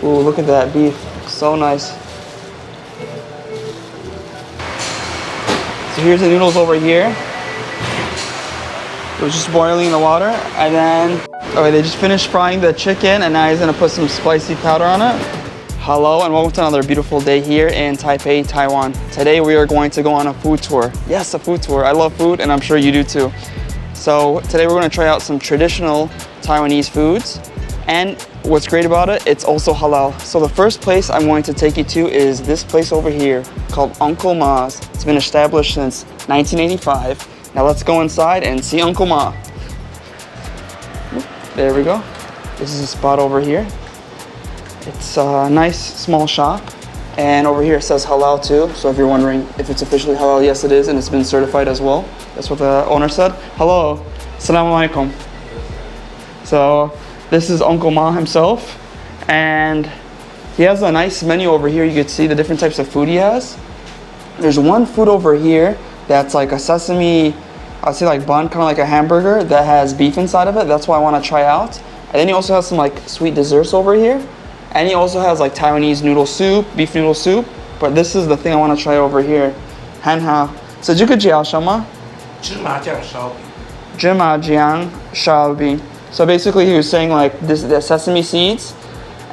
Ooh, look at that beef. So nice. So here's the noodles over here. It was just boiling in the water. And then, okay, they just finished frying the chicken and now he's gonna put some spicy powder on it. Hello and welcome to another beautiful day here in Taipei, Taiwan. Today we are going to go on a food tour. Yes, a food tour. I love food and I'm sure you do too. So today we're gonna try out some traditional Taiwanese foods. And what's great about it, it's also halal. So the first place I'm going to take you to is this place over here called Uncle Ma's. It's been established since 1985. Now let's go inside and see Uncle Ma. There we go. This is a spot over here. It's a nice small shop. And over here it says halal too. So if you're wondering if it's officially halal, yes it is, and it's been certified as well. That's what the owner said. Hello, assalamu alaikum. So this is Uncle Ma himself, and he has a nice menu over here. You can see the different types of food he has. There's one food over here that's like a sesame, I'd say like bun, kind of like a hamburger that has beef inside of it. That's what I want to try out. And then he also has some like sweet desserts over here. And he also has like Taiwanese noodle soup, beef noodle soup. But this is the thing I want to try over here. Hanha. So 这个叫什么？芝麻酱烧饼。芝麻酱烧饼。So basically he was saying like the sesame seeds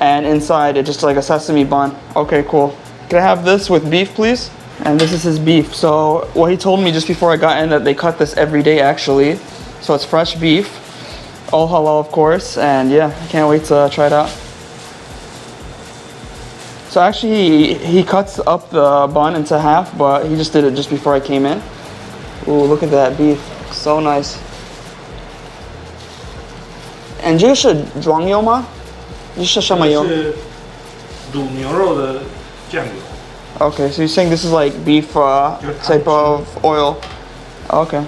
and inside it just like a sesame bun. Okay, cool. Can I have this with beef please? And this is his beef. So what he told me just before I got in that they cut this every day actually. So it's fresh beef, all halal of course, and yeah, I can't wait to try it out. So actually he cuts up the bun into half, but he just did it just before I came in. Ooh, look at that beef, so nice. And 这个是装油吗？这是什么油？是卤牛肉的酱油。Okay, so you're saying this is like beef type of oil. Okay.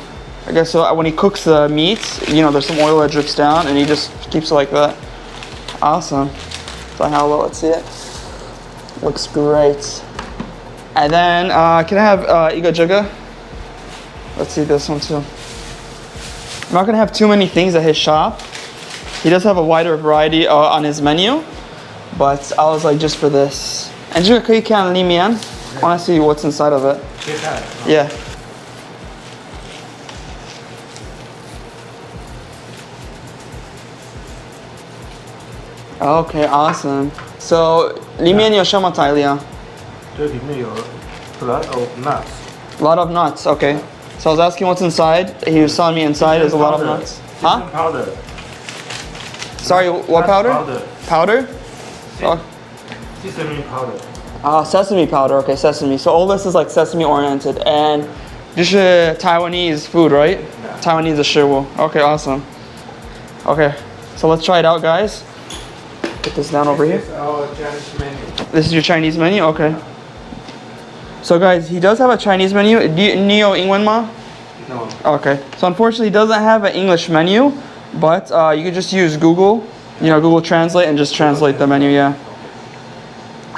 I guess so when he cooks the meats, you know, there's some oil that drips down and he just keeps it like that. Awesome. So how well, let's see it. Looks great. And then, can I have iga juga? Let's see this one too. I'm not gonna have too many things at his shop. He does have a wider variety on his menu, but I was like, just for this. And 这个可以看里面. I want to see what's inside of it. Yeah. Okay, awesome. So 里面有什么材料？这里面有 a lot of nuts. A lot of nuts. Okay. So I was asking what's inside. He was telling me inside is a lot of nuts. Huh? Powder. Sorry, what powder? Powder? Oh. Sesame powder. Sesame powder. Okay, sesame. So all this is like sesame oriented, and this is Taiwanese food, right? Yeah. Taiwanese 的食物. Okay, awesome. Okay, so let's try it out, guys. Put this down over here. This is our Chinese menu. This is your Chinese menu. Okay. So guys, he does have a Chinese menu. Do you know English ma? No. Okay. So unfortunately, he doesn't have an English menu. But you can just use Google, you know, Google Translate and just translate the menu, yeah.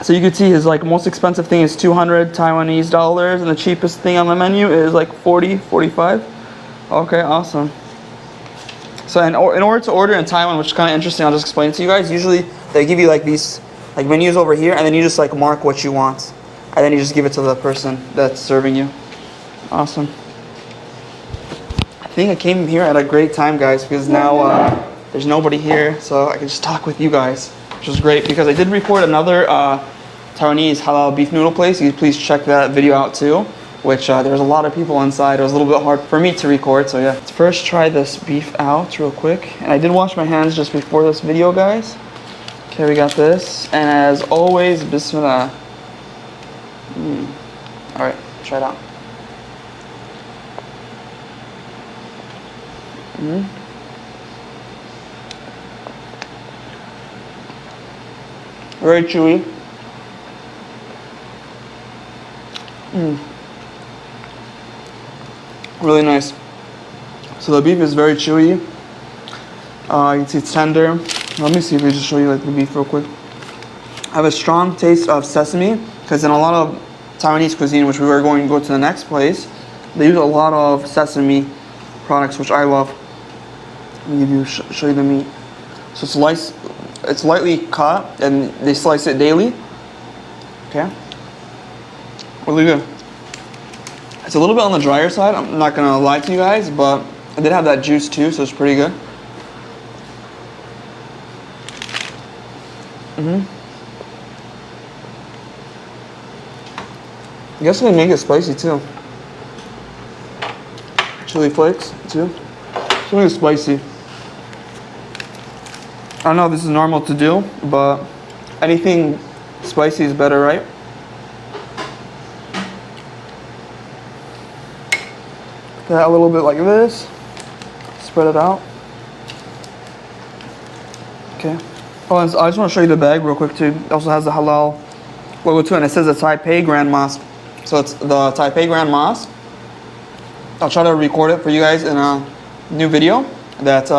So you can see his like most expensive thing is 200 Taiwanese dollars and the cheapest thing on the menu is like 40, 45. Okay, awesome. So in order to order in Taiwan, which is kind of interesting, I'll just explain it to you guys. Usually they give you like these like menus over here and then you just like mark what you want. And then you just give it to the person that's serving you. Awesome. I think I came here at a great time, guys, because now there's nobody here, so I can just talk with you guys, which is great because I did record another Taiwanese halal beef noodle place. You please check that video out too, which there was a lot of people inside. It was a little bit hard for me to record, so yeah. Let's first try this beef out real quick. And I did wash my hands just before this video, guys. Okay, we got this. And as always, bismillah. All right, try it out. Very chewy. Really nice. So the beef is very chewy. You can see it's tender. Let me see if I just show you like the beef real quick. I have a strong taste of sesame because in a lot of Taiwanese cuisine, which we are going to go to the next place, they use a lot of sesame products, which I love. Let me give you show you the meat. So It's lightly cut and they slice it daily. Okay. Really good. It's a little bit on the drier side, I'm not gonna lie to you guys, but it did have that juice too, so it's pretty good. I guess we make it spicy too. Chili flakes too. It's really spicy. I know this is normal to do, but anything spicy is better, right? Put that a little bit like this. Spread it out. Okay. Oh, and I just want to show you the bag real quick too. It also has the halal logo too, and it says the Taipei Grand Mosque. So it's the Taipei Grand Mosque. I'll try to record it for you guys in a new video. That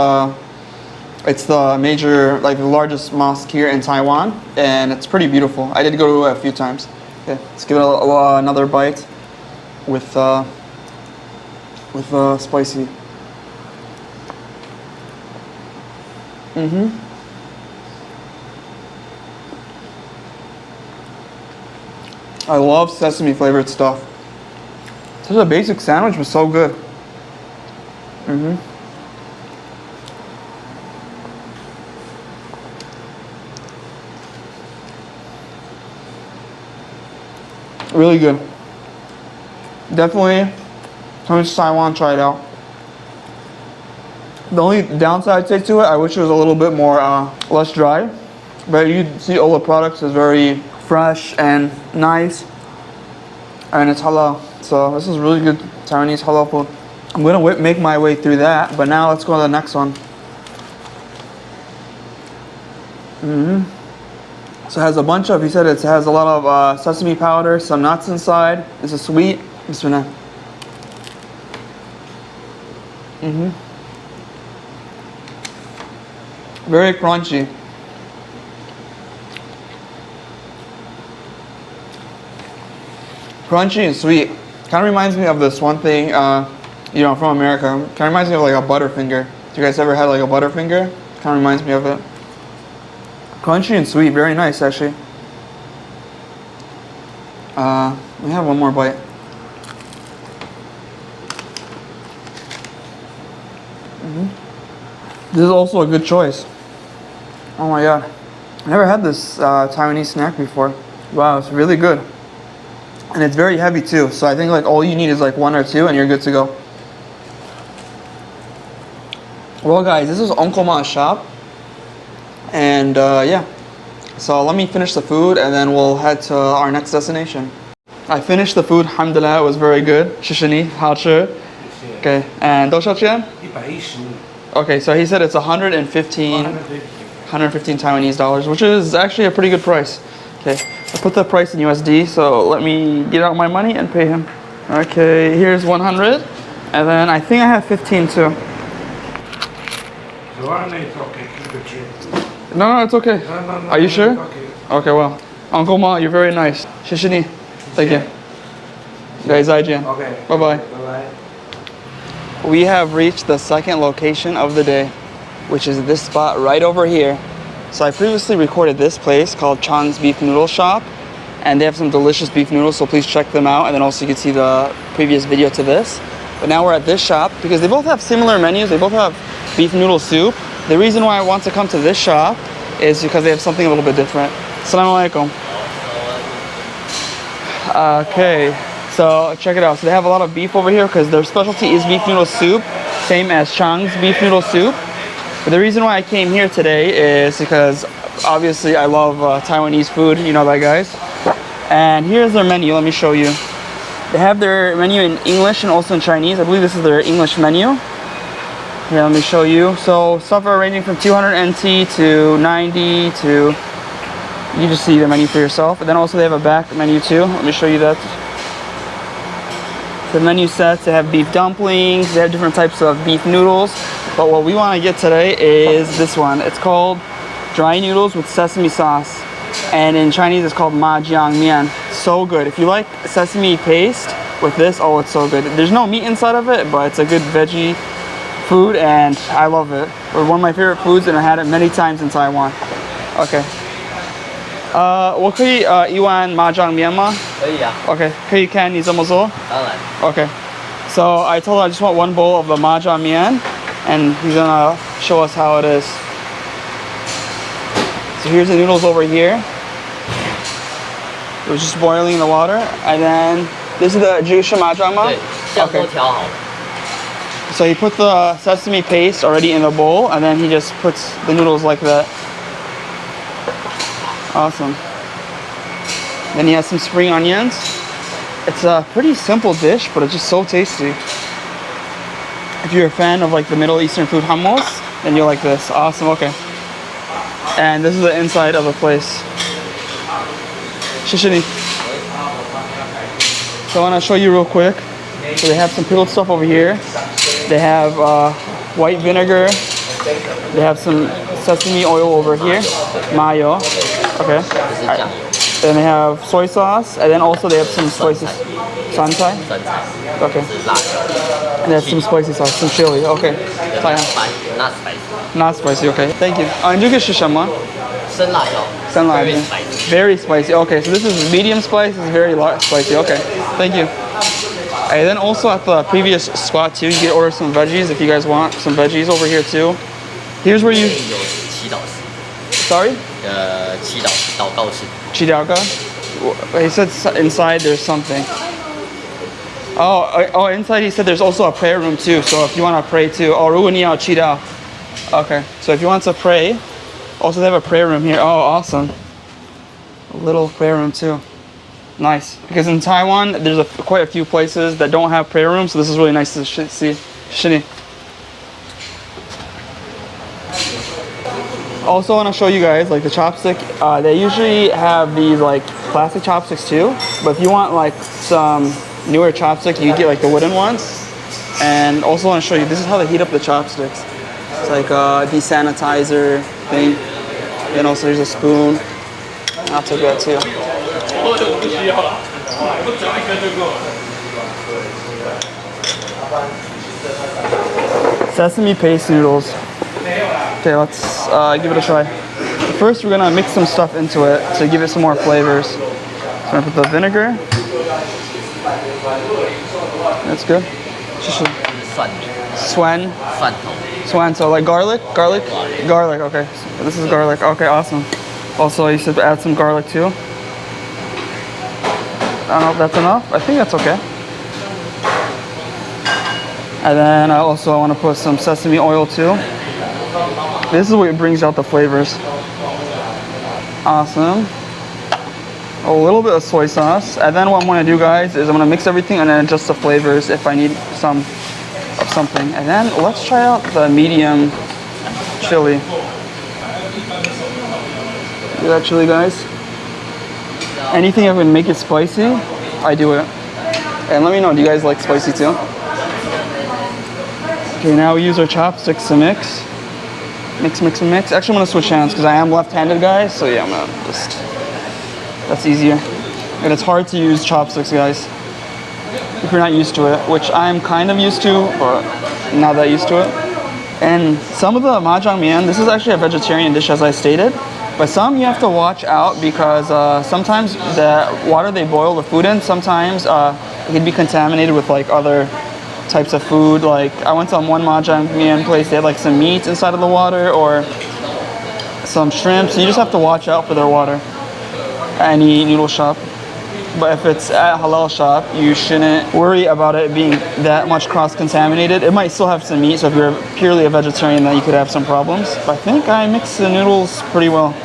it's the major, like the largest mosque here in Taiwan, and it's pretty beautiful. I did go to it a few times. Okay, let's give it another bite with spicy. I love sesame flavored stuff. Such a basic sandwich, but so good. Really good. Definitely come to Taiwan, try it out. The only downside I'd say to it, I wish it was a little bit more less dry. But you see all the products is very fresh and nice, and it's halal. So this is really good Taiwanese halal food. I'm gonna make my way through that, but now let's go to the next one. So it has a bunch of, he said it has a lot of sesame powder, some nuts inside. This is sweet. Bismillah. Very crunchy. Crunchy and sweet. Kind of reminds me of this one thing, you know, from America. Kind of reminds me of like a Butterfinger. You guys ever had like a Butterfinger? Kind of reminds me of it. Crunchy and sweet, very nice actually. We have one more bite. This is also a good choice. Oh my god. I never had this Taiwanese snack before. Wow, it's really good. And it's very heavy too, so I think like all you need is like one or two and you're good to go. Well guys, this is Uncle Ma's shop. And yeah, so let me finish the food and then we'll head to our next destination. I finished the food, alhamdulillah, it was very good. Shishini, haochi. Okay, and 多少钱? 115. Okay, so he said it's 115 Taiwanese dollars, which is actually a pretty good price. Okay, I put the price in USD, so let me get out my money and pay him. Okay, here's 100, and then I think I have 15 too. No, it's okay. No, Are you sure? Okay. Okay, well, Uncle Ma, you're very nice. Shishini, thank you. Guys, zaijian. Okay. Bye-bye. Bye-bye. We have reached the second location of the day, which is this spot right over here. So I previously recorded this place called Chang's Beef Noodle Shop, and they have some delicious beef noodles, so please check them out. And then also you can see the previous video to this. But now we're at this shop because they both have similar menus. They both have beef noodle soup. The reason why I want to come to this shop is because they have something a little bit different. Assalamu alaikum. Okay, so check it out. So they have a lot of beef over here because their specialty is beef noodle soup, same as Chang's beef noodle soup. But the reason why I came here today is because obviously I love Taiwanese food, you know that guys. And here's their menu, let me show you. They have their menu in English and also in Chinese. I believe this is their English menu. Here, let me show you. So stuff are ranging from 200 NT to 90 to, you just see the menu for yourself. And then also they have a back menu too. Let me show you that. The menu sets, they have beef dumplings, they have different types of beef noodles. But what we want to get today is this one. It's called dry noodles with sesame sauce. And in Chinese it's called ma jiang mian. So good. If you like sesame paste with this, oh, it's so good. There's no meat inside of it, but it's a good veggie food and I love it. It's one of my favorite foods and I had it many times in Taiwan. OK。我可以一碗麻酱面吗？可以啊。OK， 可以看你怎么做？当然。OK。So I told him I just want one bowl of the mahjong mian, and he's gonna show us how it is. So here's the noodles over here. It was just boiling in the water, and then this is the jusha mahjong ma. 对，酱都调好了。So he put the sesame paste already in the bowl, and then he just puts the noodles like that. Awesome. Then he has some spring onions. It's a pretty simple dish, but it's just so tasty. If you're a fan of like the Middle Eastern food hummus, then you'll like this. Awesome, okay. And this is the inside of the place. Shishini. So I want to show you real quick. So they have some pickled stuff over here. They have white vinegar. They have some sesame oil over here. Mayo. Okay. Then they have soy sauce, and then also they have some spicy sancai. Okay. And they have some spicy sauce, some chili. Okay. Not spicy. Not spicy. Okay. Thank you. And this is what? 生辣椒. Very spicy. Very spicy. Okay. So this is medium spice. It's very spicy. Okay. Thank you. And then also at the previous spot too, you can order some veggies if you guys want some veggies over here too. Here's where you. Sorry? 祷告室. Chidaga? He said inside there's something. Oh, inside he said there's also a prayer room too. So if you want to pray too. Oh, 如果你要祈祷. Okay. So if you want to pray, also they have a prayer room here. Oh, awesome. A little prayer room too. Nice. Because in Taiwan, there's quite a few places that don't have prayer rooms. So this is really nice to see. Shini. Also want to show you guys like the chopstick. They usually have these like plastic chopsticks too, but if you want like some newer chopstick, you get like the wooden ones. And also want to show you, this is how they heat up the chopsticks. It's like a desanitizer thing. And also there's a spoon. I'll take that too. Sesame paste noodles. Okay, let's give it a try. First, we're gonna mix some stuff into it to give it some more flavors. So I'm gonna put the vinegar. That's good. Swan. Swan, so like garlic? Garlic? Garlic, okay. So this is garlic. Okay, awesome. Also, you said add some garlic too. I don't know if that's enough. I think that's okay. And then I want to put some sesame oil too. This is what brings out the flavors. Awesome. A little bit of soy sauce. And then what I'm going to do, guys, is I'm going to mix everything and then adjust the flavors if I need some of something. And then let's try out the medium chili. See that chili, guys? Anything that would make it spicy, I do it. And let me know, do you guys like spicy too? Okay, now we use our chopsticks to mix. Mix, mix, and mix. Actually, I'm gonna switch hands because I am left-handed, guys. So yeah, I'm gonna just, that's easier. And it's hard to use chopsticks, guys, if you're not used to it, which I'm kind of used to, but not that used to it. And some of the mahjong mian, this is actually a vegetarian dish, as I stated, but some you have to watch out because sometimes the water they boil the food in, sometimes it can be contaminated with like other types of food. Like I went to one mahjong mian place, they had like some meat inside of the water or some shrimp, so you just have to watch out for their water at any noodle shop. But if it's at halal shop, you shouldn't worry about it being that much cross-contaminated. It might still have some meat, so if you're purely a vegetarian, then you could have some problems. But I think I mix the noodles pretty well.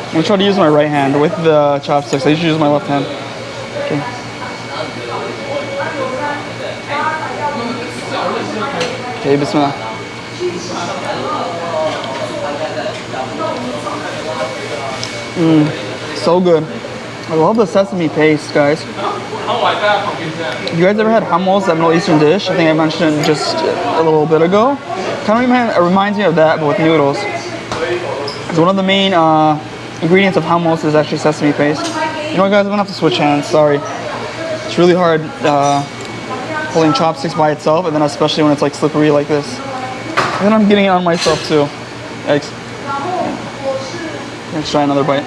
I'm gonna try to use my right hand with the chopsticks. I usually use my left hand. Okay. Okay, bismillah. So good. I love the sesame paste, guys. You guys ever had hummus, that Middle Eastern dish? I think I mentioned it just a little bit ago. Kind of reminds me of that, but with noodles. So one of the main ingredients of hummus is actually sesame paste. You know what, guys? I'm gonna have to switch hands. Sorry. It's really hard holding chopsticks by itself, and then especially when it's like slippery like this. And then I'm getting it on myself too. Yikes. Let's try another bite.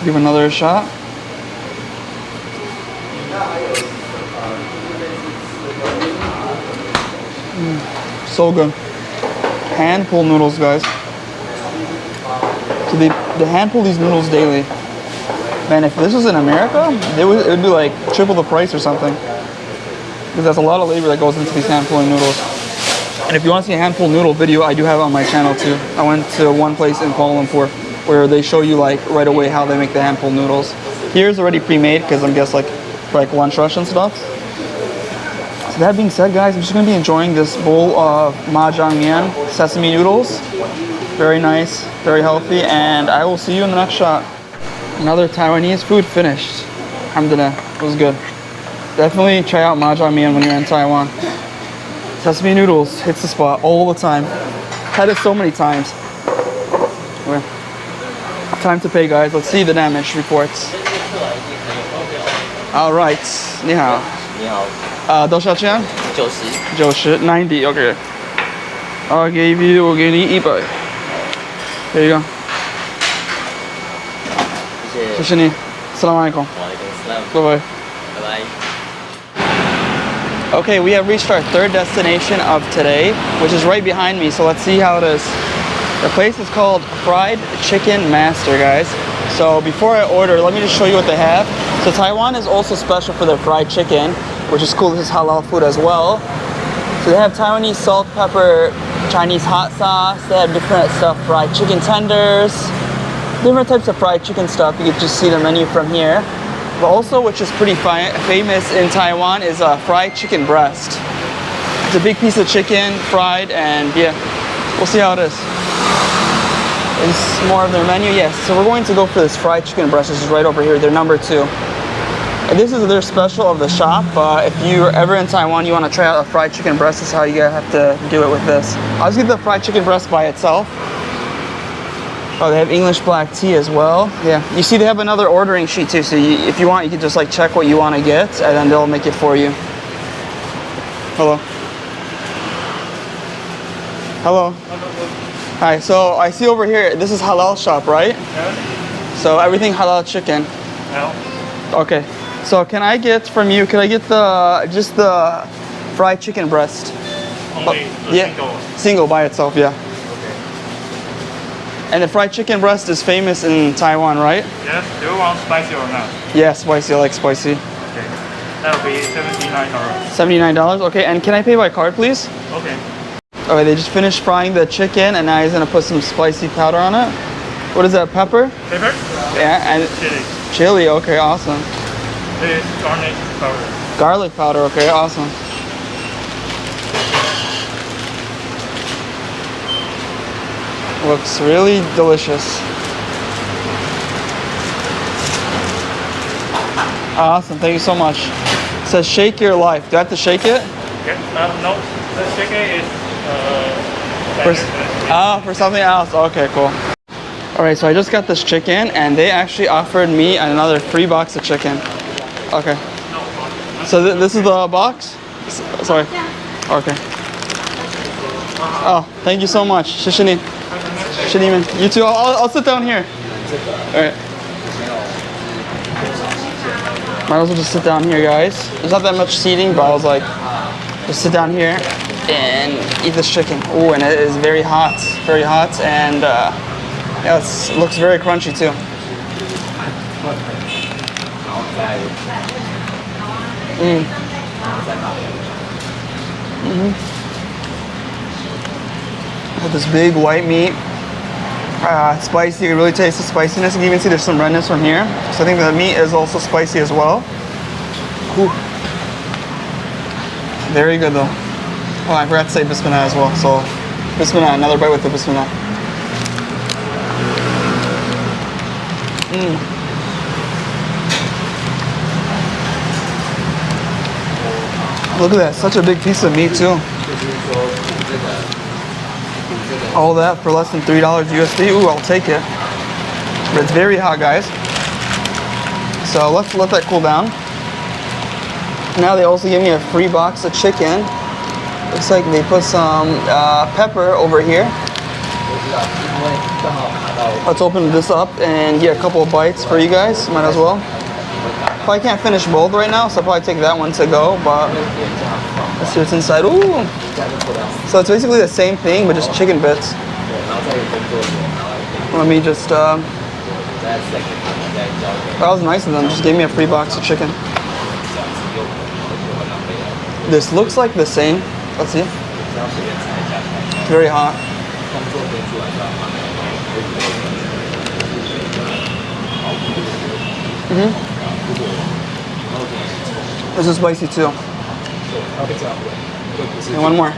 Give another shot. So good. Hand pull noodles, guys. So they hand pull these noodles daily. Man, if this was in America, it would be like triple the price or something. Because there's a lot of labor that goes into these hand pulling noodles. And if you want to see a hand pull noodle video, I do have it on my channel too. I went to one place in Kuala Lumpur where they show you like right away how they make the hand pull noodles. Here's already pre-made because I'm guess like for like lunch rush and stuff. So that being said, guys, I'm just gonna be enjoying this bowl of mahjong mian sesame noodles. Very nice, very healthy, and I will see you in the next shot. Another Taiwanese food finished. Alhamdulillah, it was good. Definitely try out mahjong mian when you're in Taiwan. Sesame noodles hits the spot all the time. Had it so many times. Okay. Time to pay, guys. Let's see the damage reports. All right, 你好。你好。多少钱？90。90，90 ，OK. I'll give you， 我给你100。Here you go. 谢谢你。Assalamu alaikum. Bye bye. Bye bye. Okay, we have reached our third destination of today, which is right behind me. So let's see how it is. The place is called Fried Chicken Master, guys. So before I order, let me just show you what they have. So Taiwan is also special for their fried chicken, which is cool. This is halal food as well. So they have Taiwanese salt, pepper, Chinese hot sauce. They have different stuff, fried chicken tenders, different types of fried chicken stuff. You can just see the menu from here. But also, which is pretty famous in Taiwan, is a fried chicken breast. It's a big piece of chicken, fried, and yeah, we'll see how it is. It's more of their menu, yes. So we're going to go for this fried chicken breast. This is right over here, they're number 2. And this is their special of the shop. If you're ever in Taiwan, you want to try out a fried chicken breast, this is how you have to do it with this. I'll just get the fried chicken breast by itself. Oh, they have English black tea as well. Yeah, you see they have another ordering sheet too. So if you want, you can just like check what you want to get and then they'll make it for you. Hello. Hello. Hi, so I see over here, this is halal shop, right? Yeah. So everything halal chicken. Yeah. Okay. So can I get from you, can I get just the fried chicken breast? Only yeah. single. Single by itself, yeah. Okay. And the fried chicken breast is famous in Taiwan, right? Yes. Do you want spicy or not? Yeah, spicy. I like spicy. Okay. That'll be $79. $79. Okay. And can I pay by card, please? Okay. Okay. They just finished frying the chicken, and now he's gonna put some spicy powder on it. What is that? Pepper? Pepper? Yeah. And Chili. chili. Okay. Awesome. This is garlic powder. Garlic powder. Okay. Awesome. Looks really delicious. Awesome, thank you so much. It says shake your life. Do I have to shake it? Yeah. No. The chicken is for something else. Okay, cool. Alright, so I just got this chicken and they actually offered me another free box of chicken. Okay. So this is the box? Sorry. Okay. Oh, thank you so much. Shishini. Shiniman. You too. I'll sit down here. Alright. Might as well just sit down here, guys. There's not that much seating, but I was like, just sit down here and eat this chicken. Oh, and it is very hot. Very hot, and yeah, it looks very crunchy too. Got this big white meat. It's spicy. You can really taste the spiciness. You can even see there's some redness from here. So I think the meat is also spicy as well. Ooh. Very good though. Oh, I forgot to say bismillah as well. So bismillah, another bite with the bismillah. Look at that, such a big piece of meat too. All that for less than $3 USD. Ooh, I'll take it. But it's very hot, guys. So let's let that cool down. Now they also gave me a free box of chicken. Looks like they put some pepper over here. Let's open this up and get a couple of bites for you guys. Might as well. Probably can't finish both right now, so I'll probably take that one to go. But let's see what's inside. Ooh! So it's basically the same thing, but just chicken bits. Let me just. That was nice of them. Just gave me a free box of chicken. This looks like the same. Let's see. Very hot. This is spicy too. And one more.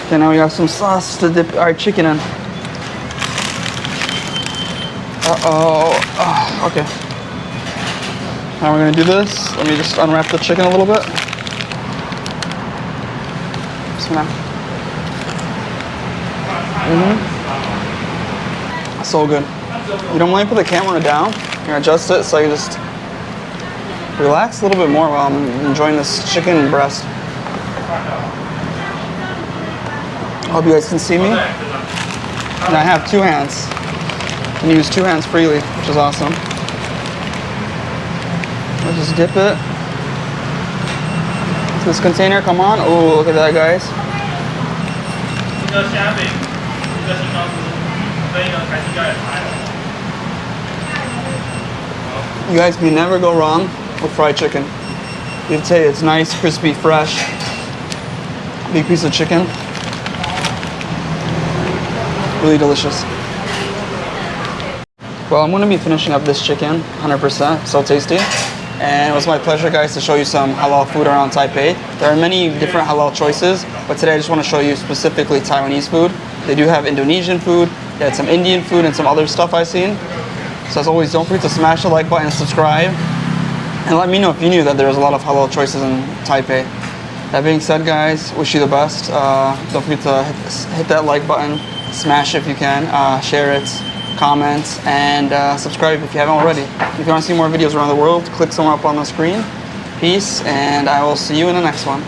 Okay, now we have some sauce to dip our chicken in. Okay. Now we're gonna do this. Let me just unwrap the chicken a little bit. So good. You don't want to put the camera down. You can adjust it so you just relax a little bit more while I'm enjoying this chicken breast. I hope you guys can see me. And I have two hands. I can use two hands freely, which is awesome. Let's just dip it. This container, come on. Oh, look at that, guys. You guys can never go wrong with fried chicken. You can tell you it's nice, crispy, fresh. Big piece of chicken. Really delicious. Well, I'm going to be finishing up this chicken, 100%, so tasty. And it was my pleasure, guys, to show you some halal food around Taipei. There are many different halal choices, but today I just want to show you specifically Taiwanese food. They do have Indonesian food, they had some Indian food and some other stuff I've seen. So as always, don't forget to smash the like button and subscribe. And let me know if you knew that there was a lot of halal choices in Taipei. That being said, guys, wish you the best. Don't forget to hit that like button, smash it if you can, share it, comment, and subscribe if you haven't already. If you want to see more videos around the world, click somewhere up on the screen. Peace, and I will see you in the next one.